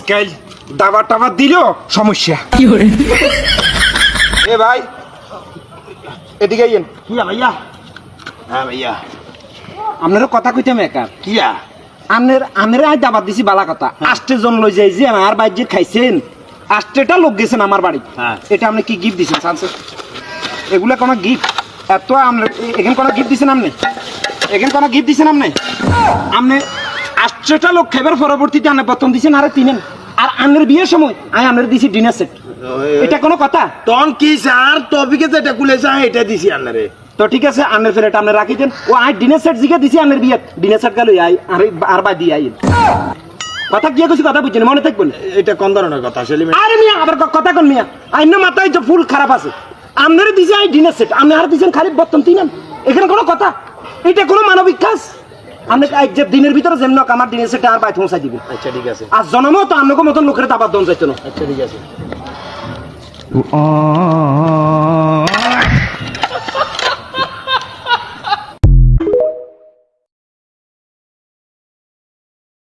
আজকাল দাবার টাবার দিল সমস্যা। এ ভাই এদিকে আইয়েন। কিয়া ভাইয়া? হ্যাঁ ভাইয়া। আপনারও কথা কইতাম একার। কিয়া? আনের আজ দাবার দিছি বালা কথা। 8 জন লই যাই যে আমার বাইজে খাইছেন, 8টা লোক গেছেন আমার বাড়ি। হ্যাঁ। এটা আপনি কি গিফট দিছেন সানসে? এগুলা কোন গিফট? এত আপনি এখানে কোন গিফট দিছেন আপনি? এখানে কোন গিফট দিছেন আপনি? আপনি 8টা লোক খাইবার পরবর্তীতে আপনি প্রথম দিছেন আরে তিনেন। আর আনের বিয়ের সময় আমি আপনার দিছি ডিনার সেট। এটা কোনো কথা? তখন কি স্যার টপিকে যেটা কুলেছে এটা দিছি আপনারে। তো ঠিক আছে আনের ফেলেটা আপনি রাখি দেন। ও আই ডিনার সেট জিকে দিছি আনের বিয়ে। ডিনার সেট গেল আই আর বাই দিয়ে আই। কথা কি কইছি কথা বুঝছেন মনে থাকবেন? এটা কোন ধরনের কথা আসলে? আরে মিয়া আবার কথা কোন মিয়া? আইন মাথায় যে ফুল খারাপ আছে। আপনারে দিছি আই ডিনার সেট, আপনি আর দিছেন খালি বর্তন তিনেন। এখানে কোনো কথা? এটা কোনো মানবিক কাজ? আপনি যে দিনের ভিতরে যেমন আমার ডিনার সেট আর বাই পৌঁছাই দিবেন। আচ্ছা ঠিক আছে। আর জনমও তো আপনাকে মতন লোকের দাবার দন যাইতো না। আচ্ছা ঠিক আছে।